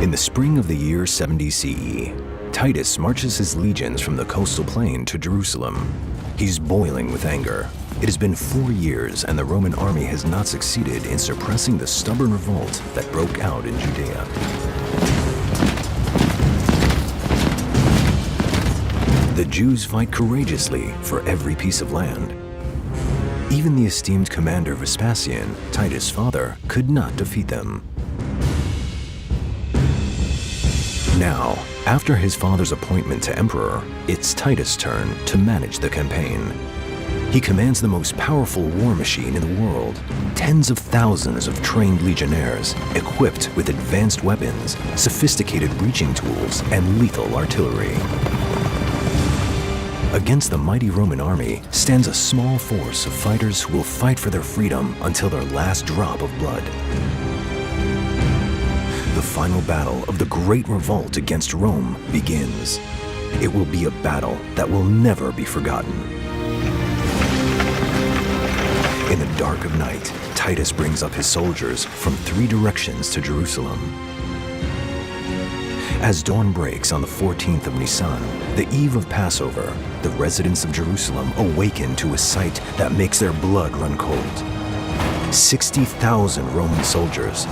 In the spring of the year 70 CE, Titus marches his legions from the coastal plain to Jerusalem. He's boiling with anger. It has been 4 years and the Roman army has not succeeded in suppressing the stubborn revolt that broke out in Judea. The Jews fight courageously for every piece of land. Even the esteemed commander Vespasian, Titus' father, could not defeat them. Now, after his father's appointment to emperor, it's Titus' turn to manage the campaign. He commands the most powerful war machine in the world, tens of thousands of trained legionnaires equipped with advanced weapons, sophisticated breaching tools, and lethal artillery. Against the mighty Roman army stands a small force of fighters who will fight for their freedom until their last drop of blood. The final battle of the Great Revolt against Rome begins. It will be a battle that will never be forgotten. In the dark of night, Titus brings up his soldiers from 3 directions to Jerusalem. As dawn breaks on the 14th of Nisan, the eve of Passover, the residents of Jerusalem awaken to a sight that makes their blood run cold. 60,000 Roman soldiers,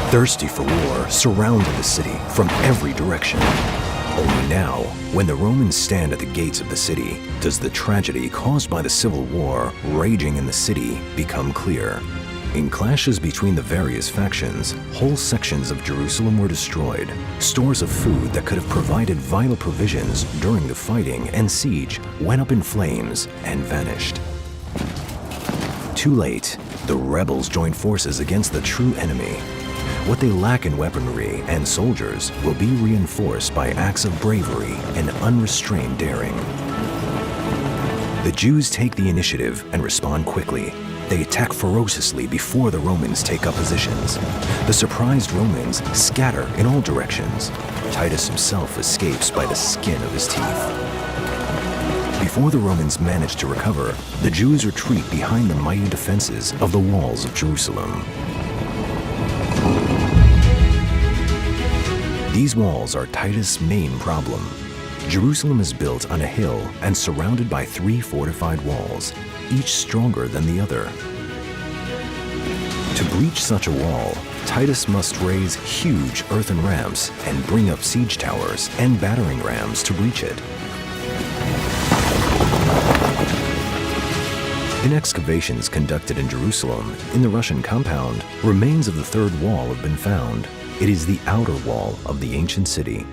thirsty for war, surrounded the city from every direction. Only now, when the Romans stand at the gates of the city, does the tragedy caused by the civil war raging in the city become clear. In clashes between the various factions, whole sections of Jerusalem were destroyed. Stores of food that could have provided vital provisions during the fighting and siege went up in flames and vanished. Too late, the rebels joined forces against the true enemy. What they lack in weaponry and soldiers will be reinforced by acts of bravery and unrestrained daring. The Jews take the initiative and respond quickly. They attack ferociously before the Romans take up positions. The surprised Romans scatter in all directions. Titus himself escapes by the skin of his teeth. Before the Romans manage to recover, the Jews retreat behind the mighty defenses of the walls of Jerusalem. These walls are Titus' main problem. Jerusalem is built on a hill and surrounded by 3 fortified walls, each stronger than the other. To breach such a wall, Titus must raise huge earthen ramps and bring up siege towers and battering rams to breach it. In excavations conducted in Jerusalem, in the Russian compound, remains of the 3rd wall have been found. It is the outer wall of the ancient city.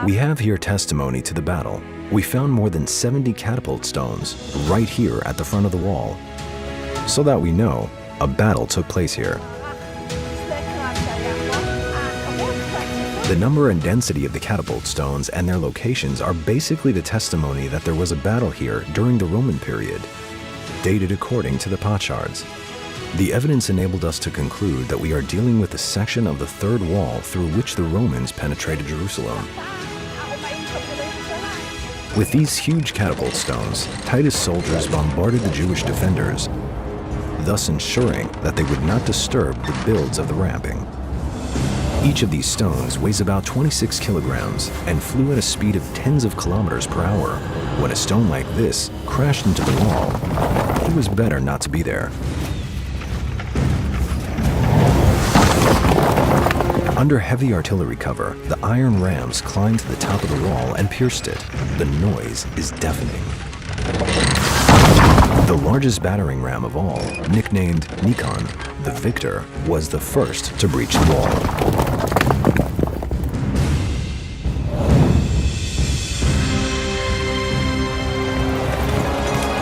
We have here testimony to the battle. We found more than 70 catapult stones right here at the front of the wall, so that we know a battle took place here. The number and density of the catapult stones and their locations are basically the testimony that there was a battle here during the Roman period, dated according to the potsherds. The evidence enabled us to conclude that we are dealing with a section of the 3rd wall through which the Romans penetrated Jerusalem. With these huge catapult stones, Titus' soldiers bombarded the Jewish defenders, thus ensuring that they would not disturb the builds of the ramping. Each of these stones weighs about 26 kilograms and flew at a speed of tens of kilometers per hour. When a stone like this crashed into the wall, it was better not to be there. Under heavy artillery cover, the iron rams climbed to the top of the wall and pierced it. The noise is deafening. The largest battering ram of all, nicknamed Nikon, the victor, was the first to breach the wall.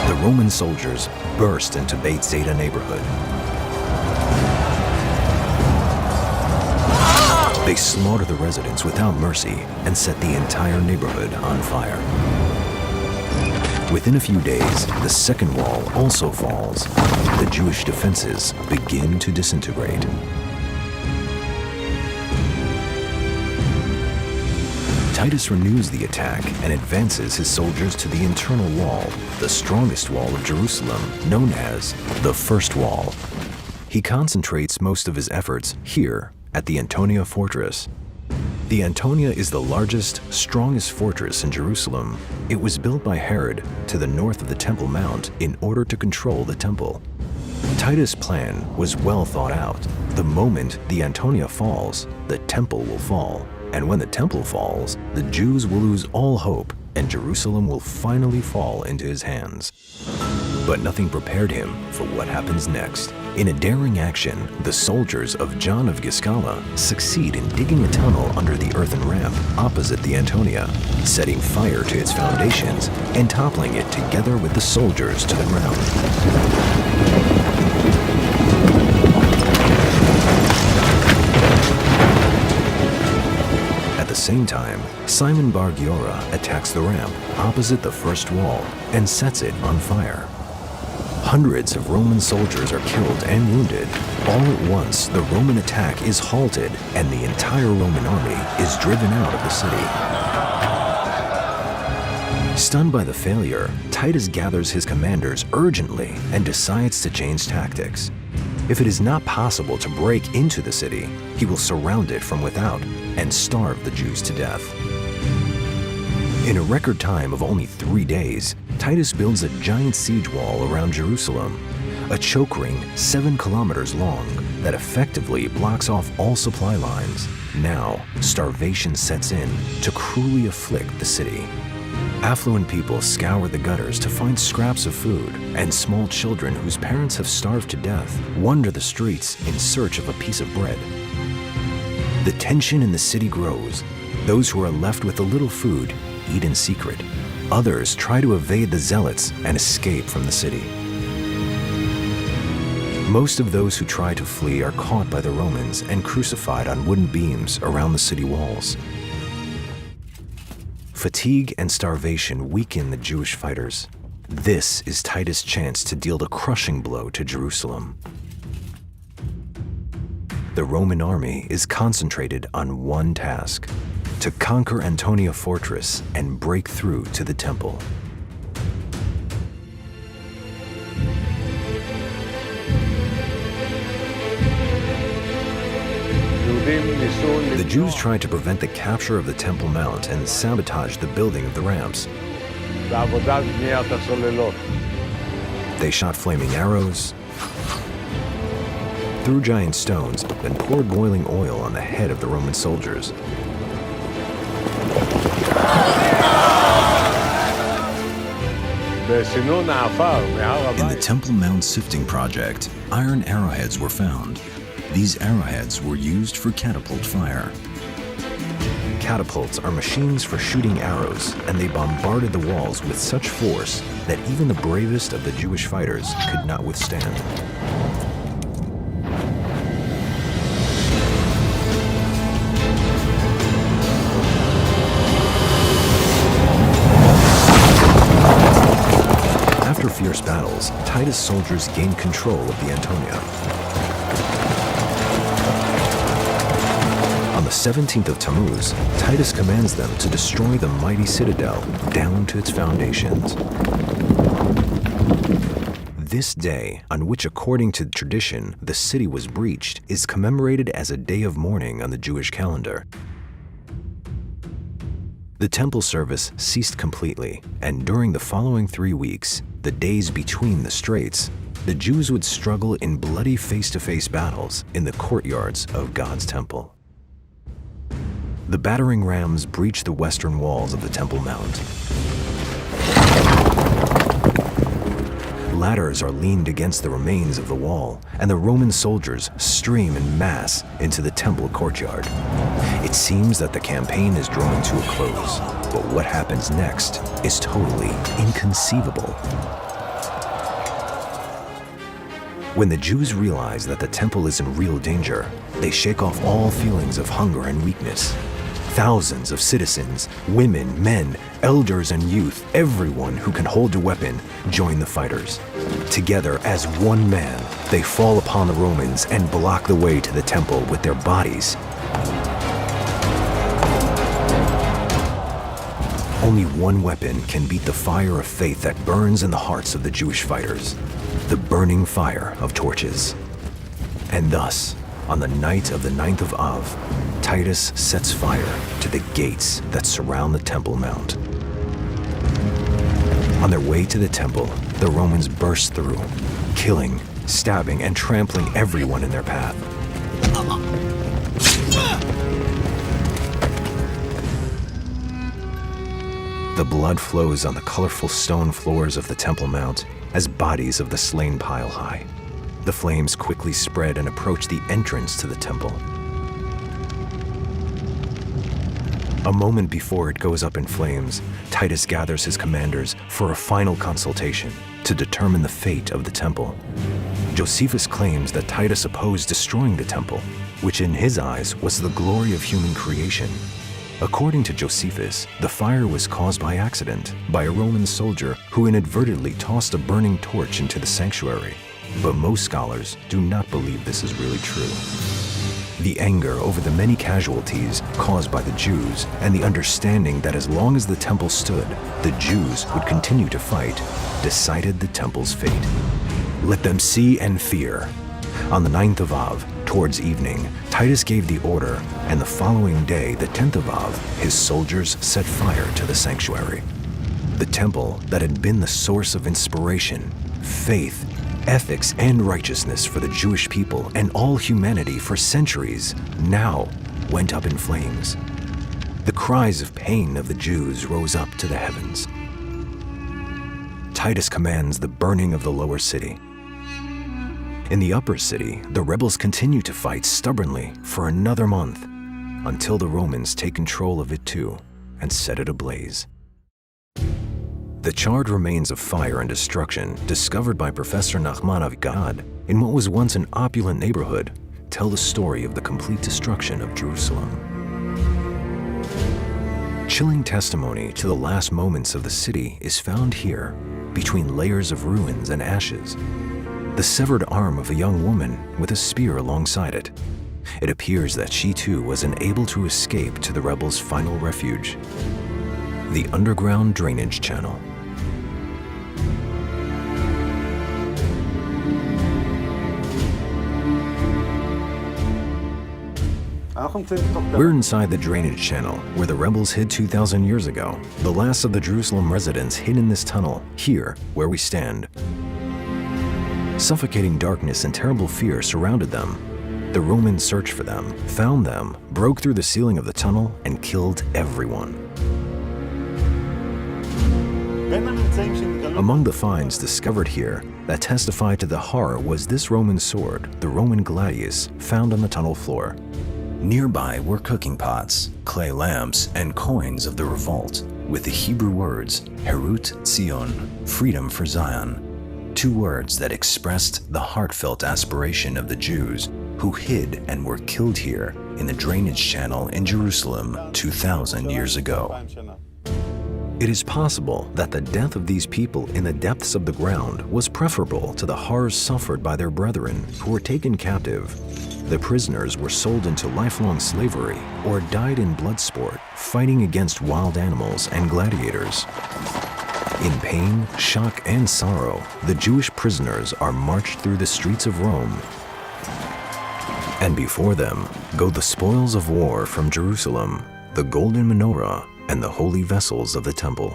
The Roman soldiers burst into Beit Zeta neighborhood. They slaughter the residents without mercy and set the entire neighborhood on fire. Within a few days, the 2nd wall also falls. The Jewish defenses begin to disintegrate. Titus renews the attack and advances his soldiers to the internal wall, the strongest wall of Jerusalem, known as the First Wall. He concentrates most of his efforts here at the Antonia Fortress. The Antonia is the largest, strongest fortress in Jerusalem. It was built by Herod to the north of the Temple Mount in order to control the temple. Titus' plan was well thought out. The moment the Antonia falls, the temple will fall. And when the temple falls, the Jews will lose all hope and Jerusalem will finally fall into his hands. But nothing prepared him for what happens next. In a daring action, the soldiers of John of Giscala succeed in digging a tunnel under the earthen ramp opposite the Antonia, setting fire to its foundations and toppling it together with the soldiers to the ground. At the same time, Simon Bar Giora attacks the ramp opposite the first wall and sets it on fire. Hundreds of Roman soldiers are killed and wounded. All at once, the Roman attack is halted and the entire Roman army is driven out of the city. Stunned by the failure, Titus gathers his commanders urgently and decides to change tactics. If it is not possible to break into the city, he will surround it from without and starve the Jews to death. In a record time of only 3 days, Titus builds a giant siege wall around Jerusalem, a choke ring 7 kilometers long that effectively blocks off all supply lines. Now, starvation sets in to cruelly afflict the city. Affluent people scour the gutters to find scraps of food, and small children whose parents have starved to death wander the streets in search of a piece of bread. The tension in the city grows. Those who are left with a little food eat in secret. Others try to evade the zealots and escape from the city. Most of those who try to flee are caught by the Romans and crucified on wooden beams around the city walls. Fatigue and starvation weaken the Jewish fighters. This is Titus' chance to deal the crushing blow to Jerusalem. The Roman army is concentrated on one task: to conquer Antonia Fortress and break through to the temple. The Jews tried to prevent the capture of the Temple Mount and sabotage the building of the ramps. They shot flaming arrows, threw giant stones, and poured boiling oil on the head of the Roman soldiers. In the Temple Mount sifting project, iron arrowheads were found. These arrowheads were used for catapult fire. Catapults are machines for shooting arrows, and they bombarded the walls with such force that even the bravest of the Jewish fighters could not withstand. After fierce battles, Titus' soldiers gained control of the Antonia. On the 17th of Tammuz, Titus commands them to destroy the mighty citadel down to its foundations. This day, on which according to tradition the city was breached, is commemorated as a day of mourning on the Jewish calendar. The temple service ceased completely, and during the following 3 weeks, the days between the straits, the Jews would struggle in bloody face-to-face battles in the courtyards of God's temple. The battering rams breached the western walls of the Temple Mount. Ladders are leaned against the remains of the wall, and the Roman soldiers stream en masse into the temple courtyard. It seems that the campaign is drawing to a close, but what happens next is totally inconceivable. When the Jews realize that the temple is in real danger, they shake off all feelings of hunger and weakness. Thousands of citizens, women, men, elders, and youth, everyone who can hold a weapon, join the fighters. Together as one man, they fall upon the Romans and block the way to the temple with their bodies. Only one weapon can beat the fire of faith that burns in the hearts of the Jewish fighters: the burning fire of torches. And thus, On the night of the 9th of Av, Titus sets fire to the gates that surround the Temple Mount. On their way to the temple, the Romans burst through, killing, stabbing, and trampling everyone in their path. The blood flows on the colorful stone floors of the Temple Mount as bodies of the slain pile high. The flames quickly spread and approach the entrance to the temple. A moment before it goes up in flames, Titus gathers his commanders for a final consultation to determine the fate of the temple. Josephus claims that Titus opposed destroying the temple, which in his eyes was the glory of human creation. According to Josephus, the fire was caused by accident by a Roman soldier who inadvertently tossed a burning torch into the sanctuary. But most scholars do not believe this is really true. The anger over the many casualties caused by the Jews and the understanding that as long as the temple stood, the Jews would continue to fight, decided the temple's fate. Let them see and fear. On the 9th of Av, towards evening, Titus gave the order, and the following day, the 10th of Av, his soldiers set fire to the sanctuary. The temple that had been the source of inspiration, faith, ethics, and righteousness for the Jewish people and all humanity for centuries now went up in flames. The cries of pain of the Jews rose up to the heavens. Titus commands the burning of the lower city. In the upper city, the rebels continue to fight stubbornly for another month until the Romans take control of it too and set it ablaze. The charred remains of fire and destruction discovered by Professor Nachman Avigaad in what was once an opulent neighborhood tell the story of the complete destruction of Jerusalem. Chilling testimony to the last moments of the city is found here, between layers of ruins and ashes. The severed arm of a young woman with a spear alongside it. It appears that she too was unable to escape to the rebels' final refuge, the underground drainage channel. We're inside the drainage channel where the rebels hid 2,000 years ago. The last of the Jerusalem residents hid in this tunnel, here where we stand. Suffocating darkness and terrible fear surrounded them. The Romans searched for them, found them, broke through the ceiling of the tunnel, and killed everyone. Among the finds discovered here that testify to the horror was this Roman sword, the Roman gladius, found on the tunnel floor. Nearby were cooking pots, clay lamps, and coins of the revolt, with the Hebrew words, Herut Zion, freedom for Zion, 2 words that expressed the heartfelt aspiration of the Jews who hid and were killed here in the drainage channel in Jerusalem 2,000 years ago. It is possible that the death of these people in the depths of the ground was preferable to the horrors suffered by their brethren who were taken captive. The prisoners were sold into lifelong slavery or died in blood sport, fighting against wild animals and gladiators. In pain, shock, and sorrow, the Jewish prisoners are marched through the streets of Rome. And before them go the spoils of war from Jerusalem, the golden menorah, and the holy vessels of the temple.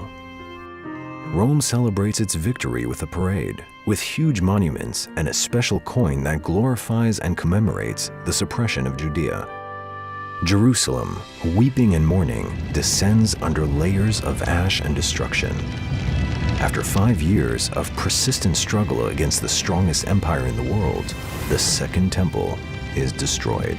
Rome celebrates its victory with a parade, with huge monuments and a special coin that glorifies and commemorates the suppression of Judea. Jerusalem, weeping and mourning, descends under layers of ash and destruction. After 5 years of persistent struggle against the strongest empire in the world, the Second Temple is destroyed.